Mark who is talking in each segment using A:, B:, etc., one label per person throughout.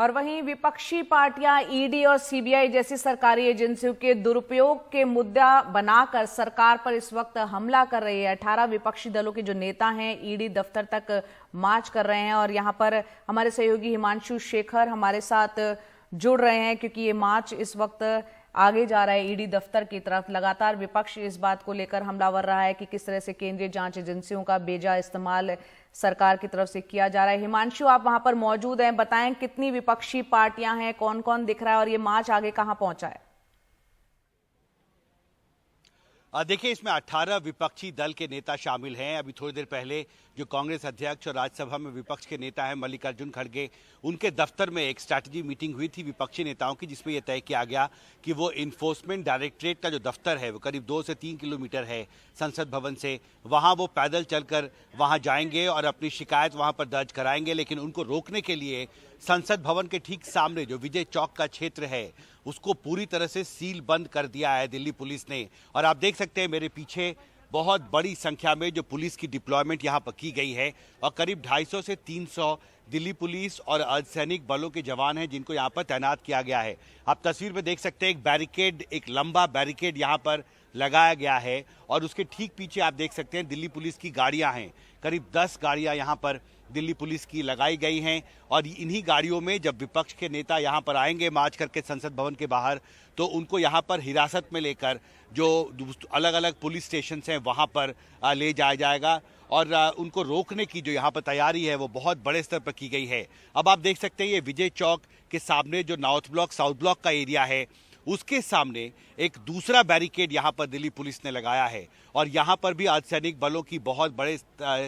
A: और वहीं विपक्षी पार्टियां ईडी और सीबीआई जैसी सरकारी एजेंसियों के दुरुपयोग के मुद्दा बनाकर सरकार पर इस वक्त हमला कर रही है। 18 विपक्षी दलों के जो नेता हैं ईडी दफ्तर तक मार्च कर रहे हैं और यहां पर हमारे सहयोगी हिमांशु शेखर हमारे साथ जुड़ रहे हैं क्योंकि ये मार्च इस वक्त आगे जा रहा है ईडी दफ्तर की तरफ। लगातार विपक्ष इस बात को लेकर हमलावर रहा है कि किस तरह से केंद्रीय जांच एजेंसियों का बेजा इस्तेमाल सरकार की तरफ से किया जा रहा है। हिमांशु, आप वहां पर मौजूद हैं, बताएं कितनी विपक्षी पार्टियां हैं, कौन कौन दिख रहा है और ये मार्च आगे कहां पहुंचा है?
B: देखिए, इसमें 18 विपक्षी दल के नेता शामिल हैं। अभी थोड़ी देर पहले जो कांग्रेस अध्यक्ष और राज्यसभा में विपक्ष के नेता हैं मल्लिकार्जुन खड़गे, उनके दफ्तर में एक स्ट्रैटेजी मीटिंग हुई थी विपक्षी नेताओं की, जिसमें यह तय किया गया कि वो इन्फोर्समेंट डायरेक्टरेट का जो दफ्तर है वो करीब 2 से 3 किलोमीटर है संसद भवन से, वहाँ वो पैदल चलकर वहाँ जाएंगे और अपनी शिकायत वहाँ पर दर्ज कराएंगे। लेकिन उनको रोकने के लिए संसद भवन के ठीक सामने जो विजय चौक का क्षेत्र है उसको पूरी तरह से सील बंद कर दिया है दिल्ली पुलिस ने। और आप देख सकते हैं मेरे पीछे बहुत बड़ी संख्या में जो पुलिस की डिप्लॉयमेंट यहाँ पर की गई है और करीब 250 से 300 दिल्ली पुलिस और अर्धसैनिक बलों के जवान हैं जिनको यहाँ पर तैनात किया गया है। आप तस्वीर में देख सकते हैं एक बैरिकेड, एक लंबा बैरिकेड यहाँ पर लगाया गया है और उसके ठीक पीछे आप देख सकते हैं दिल्ली पुलिस की गाड़ियां हैं। करीब 10 गाड़ियां यहां पर दिल्ली पुलिस की लगाई गई हैं और इन्हीं गाड़ियों में जब विपक्ष के नेता यहां पर आएंगे मार्च करके संसद भवन के बाहर, तो उनको यहां पर हिरासत में लेकर जो अलग अलग पुलिस स्टेशन हैं वहां पर ले जाया जाएगा और उनको रोकने की जो यहाँ पर तैयारी है वो बहुत बड़े स्तर पर की गई है। अब आप देख सकते हैं ये विजय चौक के सामने जो नॉर्थ ब्लॉक साउथ ब्लॉक का एरिया है उसके सामने एक दूसरा बैरिकेड यहाँ पर दिल्ली पुलिस ने लगाया है और यहाँ पर भी अर्धसैनिक बलों की बहुत बड़े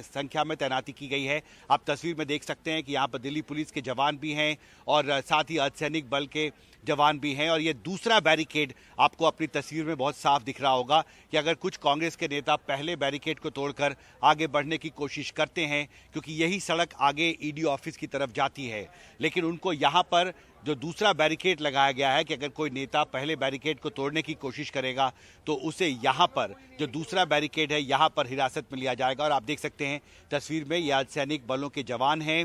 B: संख्या में तैनाती की गई है। आप तस्वीर में देख सकते हैं कि यहाँ पर दिल्ली पुलिस के जवान भी हैं और साथ ही अर्धसैनिक बल के जवान भी हैं। और ये दूसरा बैरिकेड आपको अपनी तस्वीर में बहुत साफ दिख रहा होगा कि अगर कुछ कांग्रेस के नेता पहले बैरिकेड को तोड़कर आगे बढ़ने की कोशिश करते हैं, क्योंकि यही सड़क आगे ईडी ऑफिस की तरफ जाती है, लेकिन उनको यहाँ पर जो दूसरा बैरिकेड लगाया गया है कि अगर कोई नेता पहले बैरिकेड को तोड़ने की कोशिश करेगा तो उसे यहाँ पर जो दूसरा बैरिकेड है यहाँ पर हिरासत में लिया जाएगा। और आप देख सकते हैं तस्वीर में ये अर्धसैनिक बलों के जवान हैं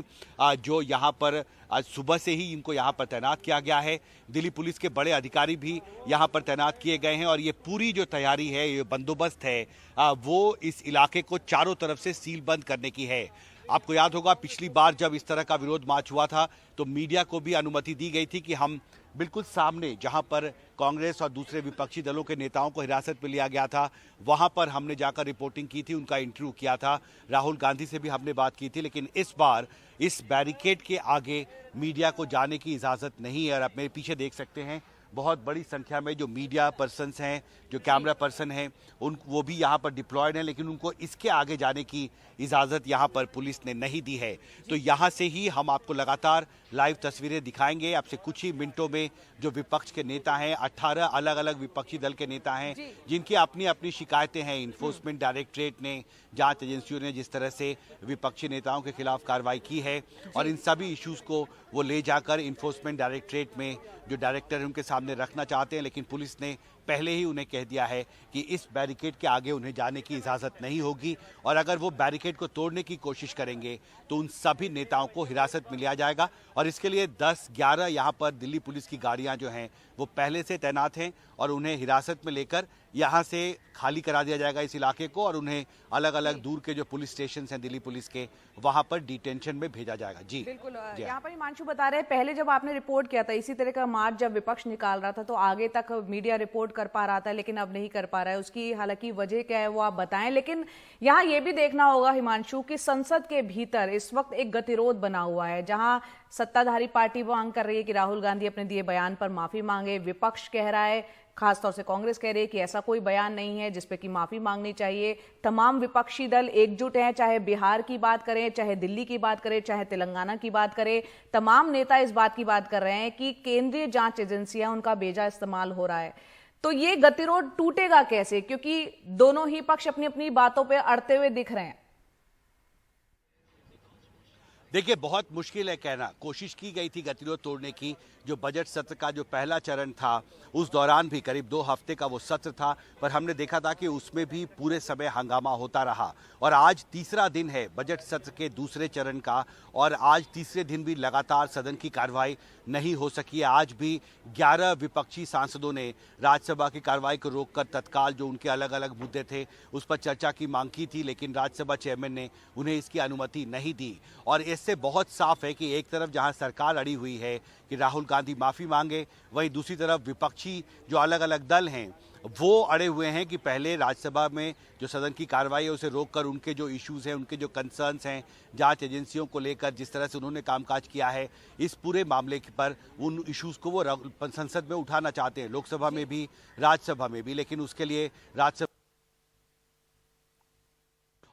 B: जो यहाँ पर आज सुबह से ही इनको यहाँ पर तैनात किया गया है। दिल्ली पुलिस के बड़े अधिकारी भी यहाँ पर तैनात किए गए हैं और ये पूरी जो तैयारी है, ये बंदोबस्त है, वो इस इलाके को चारों तरफ से सील बंद करने की है। आपको याद होगा पिछली बार जब इस तरह का विरोध मार्च हुआ था तो मीडिया को भी अनुमति दी गई थी कि हम बिल्कुल सामने जहां पर कांग्रेस और दूसरे विपक्षी दलों के नेताओं को हिरासत में लिया गया था वहां पर हमने जाकर रिपोर्टिंग की थी, उनका इंटरव्यू किया था, राहुल गांधी से भी हमने बात की थी। लेकिन इस बार इस बैरिकेड के आगे मीडिया को जाने की इजाज़त नहीं है और आप मेरे पीछे देख सकते हैं बहुत बड़ी संख्या में जो मीडिया पर्सन्स हैं, जो कैमरा पर्सन हैं, वो भी यहाँ पर डिप्लॉयड हैं, लेकिन उनको इसके आगे जाने की इजाज़त यहाँ पर पुलिस ने नहीं दी है। तो यहाँ से ही हम आपको लगातार लाइव तस्वीरें दिखाएंगे। आपसे कुछ ही मिनटों में जो विपक्ष के नेता हैं, 18 अलग अलग विपक्षी दल के नेता हैं जिनकी अपनी अपनी शिकायतें हैं। इन्फोर्समेंट डायरेक्टरेट ने, जांच एजेंसियों ने जिस तरह से विपक्षी नेताओं के खिलाफ कार्रवाई की है और इन सभी इश्यूज़ को वो ले जाकर इन्फोर्समेंट डायरेक्टरेट में जो डायरेक्टर है उनके सामने रखना चाहते हैं। लेकिन पुलिस ने पहले ही उन्हें कह दिया है कि इस बैरिकेड के आगे उन्हें जाने की इजाज़त नहीं होगी और अगर वो बैरिकेड को तोड़ने की कोशिश करेंगे तो उन सभी नेताओं को हिरासत में लिया जाएगा। और इसके लिए 10-11 यहाँ पर दिल्ली पुलिस की गाड़ियाँ जो हैं वो पहले से तैनात हैं और उन्हें हिरासत में लेकर यहाँ से खाली करा दिया जाएगा इस इलाके को और उन्हें अलग अलग दूर के जो पुलिस स्टेशन हैं दिल्ली पुलिस के, वहाँ पर डिटेंशन में भेजा जाएगा। जी
A: बिल्कुल, यहाँ पर हिमांशु बता रहे हैं पहले जब आपने रिपोर्ट किया था इसी तरह का मार्च जब विपक्ष निकाल रहा था तो आगे तक मीडिया रिपोर्ट कर पा रहा था, लेकिन अब नहीं कर पा रहा है। उसकी हालांकि वजह क्या है वो आप बताएं। लेकिन यहाँ ये भी देखना होगा हिमांशु कि संसद के भीतर इस वक्त एक गतिरोध बना हुआ है जहां सत्ताधारी पार्टी मांग कर रही है कि राहुल गांधी अपने दिए बयान पर माफी मांगे। विपक्ष कह रहा है, खासतौर से कांग्रेस कह रही है कि ऐसा कोई बयान नहीं है जिसपे कि माफी मांगनी चाहिए। तमाम विपक्षी दल एकजुट हैं, चाहे बिहार की बात करें, चाहे दिल्ली की बात करें, चाहे तेलंगाना की बात करें। तमाम नेता इस बात की बात कर रहे हैं कि केंद्रीय जांच एजेंसियां उनका बेजा इस्तेमाल हो रहा है। तो ये गतिरोध टूटेगा कैसे, क्योंकि दोनों ही पक्ष अपनी अपनी बातों पर अड़ते हुए दिख रहे हैं।
B: देखिए, बहुत मुश्किल है कहना। कोशिश की गई थी गतिरोध तोड़ने की। जो बजट सत्र का जो पहला चरण था, उस दौरान भी करीब 2 हफ्ते का वो सत्र था, पर हमने देखा था कि उसमें भी पूरे समय हंगामा होता रहा। और आज तीसरा दिन है बजट सत्र के दूसरे चरण का, और आज तीसरे दिन भी लगातार सदन की कार्रवाई नहीं हो सकी है। आज भी 11 विपक्षी सांसदों ने राज्यसभा की कार्रवाई को रोककर तत्काल जो उनके अलग अलग मुद्दे थे उस पर चर्चा की मांग की थी, लेकिन राज्यसभा चेयरमैन ने उन्हें इसकी अनुमति नहीं दी। और इससे बहुत साफ है कि एक तरफ जहां सरकार अड़ी हुई है कि राहुल गांधी माफी मांगे, वहीं दूसरी तरफ विपक्षी जो अलग अलग दल हैं वो अड़े हुए हैं कि पहले राज्यसभा में जो सदन की कार्रवाई है उसे रोककर उनके जो इश्यूज हैं, उनके जो कंसर्न्स हैं, जांच एजेंसियों को लेकर जिस तरह से उन्होंने कामकाज किया है, इस पूरे मामले पर उन इश्यूज को वो संसद में उठाना चाहते हैं, लोकसभा में भी, राज्यसभा में भी। लेकिन उसके लिए राज्यसभा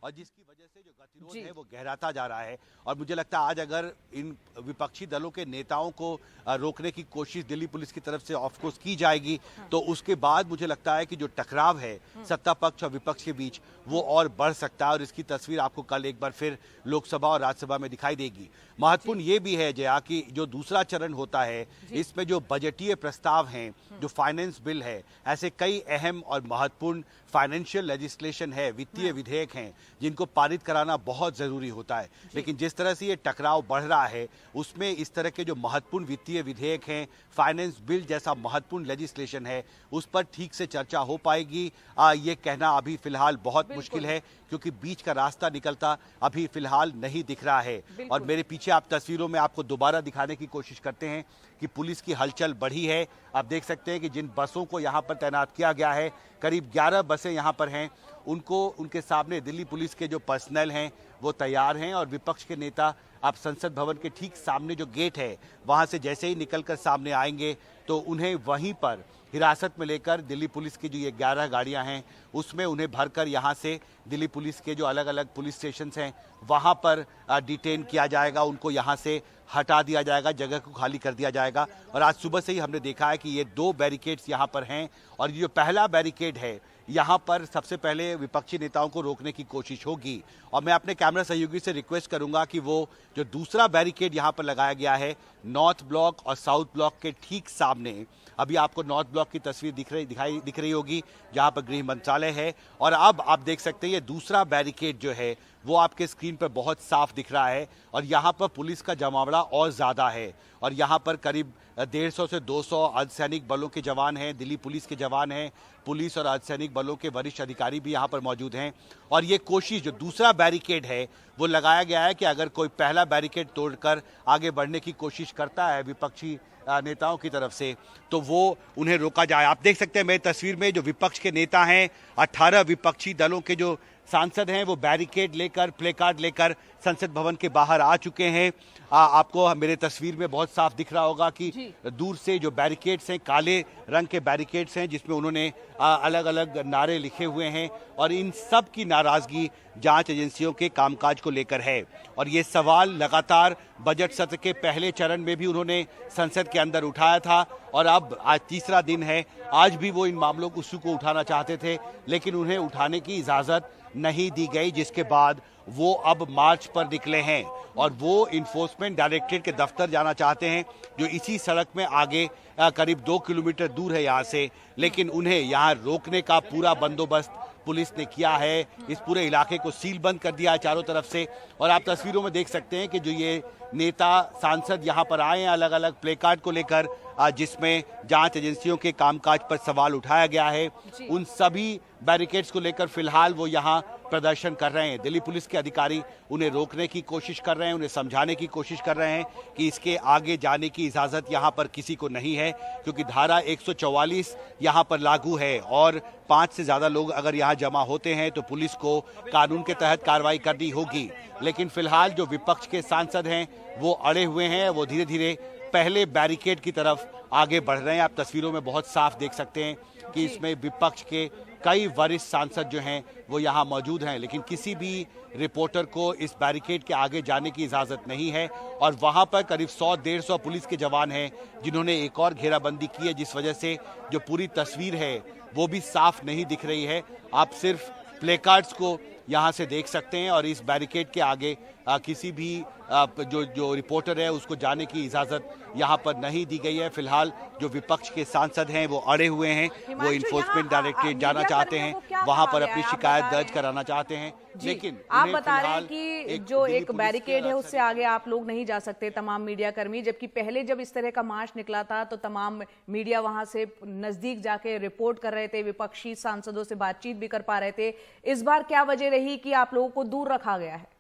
B: और जिसकी वजह से जो गतिरोध है वो गहराता जा रहा है। और मुझे लगता है आज अगर इन विपक्षी दलों के नेताओं को रोकने की कोशिश दिल्ली पुलिस की तरफ से ऑफकोर्स की जाएगी, तो उसके बाद मुझे लगता है कि जो टकराव है सत्ता पक्ष और विपक्ष के बीच वो और बढ़ सकता है। और इसकी तस्वीर आपको कल एक बार फिर लोकसभा और राज्यसभा में दिखाई देगी। महत्वपूर्ण ये भी है जया कि जो दूसरा चरण होता है इसमें जो बजटीय प्रस्ताव हैं, जो फाइनेंस बिल है, ऐसे कई अहम और महत्वपूर्ण फाइनेंशियल लेजिस्लेशन है, वित्तीय विधेयक हैं जिनको पारित कराना बहुत जरूरी होता है। लेकिन जिस तरह से ये टकराव बढ़ रहा है उसमें इस तरह के जो महत्वपूर्ण वित्तीय विधेयक हैं, फाइनेंस बिल जैसा महत्वपूर्ण लेजिस्लेशन है, उस पर ठीक से चर्चा हो पाएगी ये कहना अभी फिलहाल बहुत मुश्किल है, क्योंकि बीच का रास्ता निकलता अभी फिलहाल नहीं दिख रहा है। और मेरे पीछे आप तस्वीरों में आपको दोबारा दिखाने की कोशिश करते हैं कि पुलिस की हलचल बढ़ी है। आप देख सकते हैं कि जिन बसों को यहाँ पर तैनात किया गया है, करीब 11 बसें यहाँ पर हैं, उनको उनके सामने दिल्ली पुलिस के जो पर्सनल हैं वो तैयार हैं। और विपक्ष के नेता आप संसद भवन के ठीक सामने जो गेट है वहाँ से जैसे ही निकलकर सामने आएंगे तो उन्हें वहीं पर हिरासत में लेकर दिल्ली पुलिस की जो ये 11 गाड़ियां हैं उसमें उन्हें भरकर यहाँ से दिल्ली पुलिस के जो अलग अलग पुलिस स्टेशन हैं वहाँ पर डिटेन किया जाएगा। उनको यहाँ से हटा दिया जाएगा, जगह को खाली कर दिया जाएगा। और आज सुबह से ही हमने देखा है कि ये 2 बैरिकेड्स यहाँ पर हैं, और ये जो पहला बैरिकेड है यहाँ पर सबसे पहले विपक्षी नेताओं को रोकने की कोशिश होगी। और मैं अपने कैमरा सहयोगी से रिक्वेस्ट करूंगा कि वो जो दूसरा बैरिकेड यहाँ पर लगाया गया है नॉर्थ ब्लॉक और साउथ ब्लॉक के ठीक सामने, अभी आपको नॉर्थ ब्लॉक की तस्वीर दिख रही होगी जहाँ पर गृह मंत्रालय है, और अब आप देख सकते हैं ये दूसरा बैरिकेड जो है वो आपके स्क्रीन पर बहुत साफ दिख रहा है। और यहाँ पर पुलिस का जमावड़ा और ज़्यादा है, और यहाँ पर करीब 150 से 200 अर्धसैनिक बलों के जवान हैं, दिल्ली पुलिस के जवान हैं, पुलिस और अर्धसैनिक बलों के वरिष्ठ अधिकारी भी यहाँ पर मौजूद हैं। और ये कोशिश जो दूसरा बैरिकेड है वो लगाया गया है कि अगर कोई पहला बैरिकेड तोड़कर आगे बढ़ने की कोशिश करता है विपक्षी नेताओं की तरफ से तो वो उन्हें रोका जाए। आप देख सकते हैं मेरी तस्वीर में जो विपक्ष के नेता हैं, 18 विपक्षी दलों के जो सांसद हैं वो बैरिकेड लेकर, प्ले कार्ड लेकर संसद भवन के बाहर आ चुके हैं। आपको मेरे तस्वीर में बहुत साफ दिख रहा होगा कि दूर से जो बैरिकेड्स हैं, काले रंग के बैरिकेड्स हैं जिसमें उन्होंने अलग अलग नारे लिखे हुए हैं, और इन सब की नाराजगी जांच एजेंसियों के कामकाज को लेकर है। और ये सवाल लगातार बजट सत्र के पहले चरण में भी उन्होंने संसद के अंदर उठाया था, और अब आज तीसरा दिन है, आज भी वो इन मामलों को उठाना चाहते थे, लेकिन उन्हें उठाने की इजाजत नहीं दी गई, जिसके बाद वो अब मार्च पर निकले हैं और वो इन्फोर्समेंट डायरेक्टरेट के दफ्तर जाना चाहते हैं जो इसी सड़क में आगे करीब 2 किलोमीटर दूर है यहाँ से। लेकिन उन्हें यहाँ रोकने का पूरा बंदोबस्त पुलिस ने किया है, इस पूरे इलाके को सील बंद कर दिया है चारों तरफ से। और आप तस्वीरों में देख सकते हैं कि जो ये नेता सांसद यहाँ पर आए हैं अलग अलग प्ले कार्ड को लेकर, जिसमें जांच एजेंसियों के कामकाज पर सवाल उठाया गया है, उन सभी बैरिकेड्स को लेकर फिलहाल वो यहाँ प्रदर्शन कर रहे हैं। दिल्ली पुलिस के अधिकारी उन्हें रोकने की कोशिश कर रहे हैं, उन्हें समझाने की कोशिश कर रहे हैं कि इसके आगे जाने की इजाज़त यहाँ पर किसी को नहीं है, क्योंकि धारा 144 यहाँ पर लागू है, और 5 से ज़्यादा लोग अगर यहाँ जमा होते हैं तो पुलिस को कानून के तहत कार्रवाई करनी होगी। लेकिन फिलहाल जो विपक्ष के सांसद हैं वो अड़े हुए हैं, वो धीरे धीरे पहले बैरिकेड की तरफ आगे बढ़ रहे हैं। आप तस्वीरों में बहुत साफ देख सकते हैं कि इसमें विपक्ष के कई वरिष्ठ सांसद जो हैं वो यहाँ मौजूद हैं, लेकिन किसी भी रिपोर्टर को इस बैरिकेड के आगे जाने की इजाज़त नहीं है। और वहाँ पर करीब 100-150 पुलिस के जवान हैं जिन्होंने एक और घेराबंदी की है, जिस वजह से जो पूरी तस्वीर है वो भी साफ नहीं दिख रही है। आप सिर्फ प्ले कार्ड्स को यहाँ से देख सकते हैं और इस बैरिकेड के आगे किसी भी जो रिपोर्टर है उसको जाने की इजाजत यहाँ पर नहीं दी गई है। फिलहाल जो विपक्ष के सांसद हैं वो अड़े हुए हैं, वो इन्फोर्समेंट डायरेक्टरेट जाना चाहते हैं, वहां पर अपनी शिकायत दर्ज कराना चाहते हैं। लेकिन
A: आप बता रहे हैं कि जो एक बैरिकेड है उससे आगे आप लोग नहीं जा सकते, तमाम मीडिया कर्मी, जबकि पहले जब इस तरह का मार्च निकला था तो तमाम मीडिया वहां से नजदीक जाके रिपोर्ट कर रहे थे, विपक्षी सांसदों से बातचीत भी कर पा रहे थे। इस बार क्या वजह रही कि आप लोगों को दूर रखा गया है?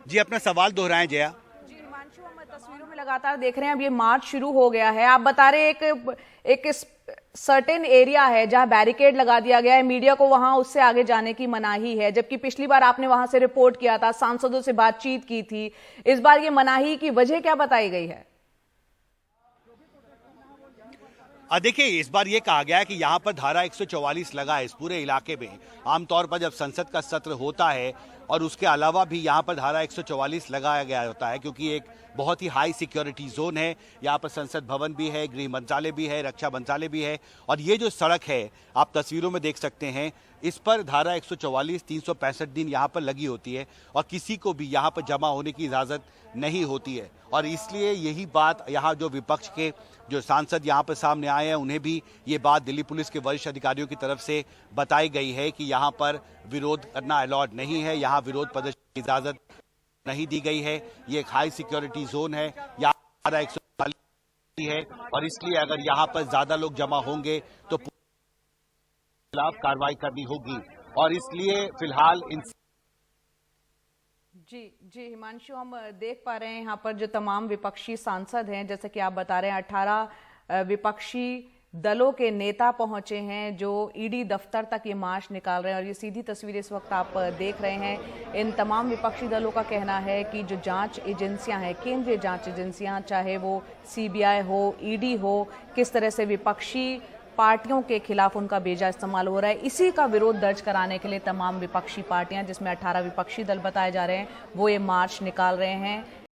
B: जी, अपना सवाल दोहराएं जया।
A: जी हिमांशु, हम तस्वीरों में लगातार देख रहे हैं अब ये मार्च शुरू हो गया है। आप बता रहे एक सर्टेन एरिया है जहां बैरिकेड लगा दिया गया है, मीडिया को वहां उससे आगे जाने की मनाही है, जबकि पिछली बार आपने वहां से रिपोर्ट किया था, सांसदों से बातचीत की थी। इस बार ये मनाही की वजह क्या बताई गई है?
B: देखिए, इस बार ये कहा गया है कि यहाँ पर धारा 144 लगा है इस पूरे इलाके में। आमतौर पर जब संसद का सत्र होता है और उसके अलावा भी यहाँ पर धारा 144 लगाया गया होता है, क्योंकि एक बहुत ही हाई सिक्योरिटी जोन है। यहाँ पर संसद भवन भी है, गृह मंत्रालय भी है, रक्षा मंत्रालय भी है। और ये जो सड़क है आप तस्वीरों में देख सकते हैं, इस पर धारा 144 365 दिन यहाँ पर लगी होती है और किसी को भी यहाँ पर जमा होने की इजाज़त नहीं होती है। और इसलिए यही बात यहाँ जो विपक्ष के जो सांसद यहाँ पर सामने आए हैं उन्हें भी ये बात दिल्ली पुलिस के वरिष्ठ अधिकारियों की तरफ से बताई गई है कि यहाँ पर विरोध करना अलाउड नहीं है, यहाँ विरोध प्रदर्शन की इजाज़त नहीं दी गई है। ये एक हाई सिक्योरिटी जोन है, यहाँ धारा 144 है और इसलिए अगर यहाँ पर ज्यादा लोग जमा होंगे तो खिलाफ कार्रवाई करनी होगी। और इसलिए फिलहाल इन
A: जी हिमांशु, हम देख पा रहे हैं यहाँ पर जो तमाम विपक्षी सांसद हैं, जैसे कि आप बता रहे हैं 18 विपक्षी दलों के नेता पहुंचे हैं जो ईडी दफ्तर तक ये मार्च निकाल रहे हैं। और ये सीधी तस्वीर इस वक्त आप देख रहे हैं। इन तमाम विपक्षी दलों का कहना है कि जो जांच एजेंसियां हैं, केंद्रीय जांच एजेंसियां, चाहे वो सीबीआई हो, ईडी हो, किस तरह से विपक्षी पार्टियों के खिलाफ उनका बेजा इस्तेमाल हो रहा है, इसी का विरोध दर्ज कराने के लिए तमाम विपक्षी पार्टियां, जिसमें 18 विपक्षी दल बताए जा रहे हैं, वो ये मार्च निकाल रहे हैं।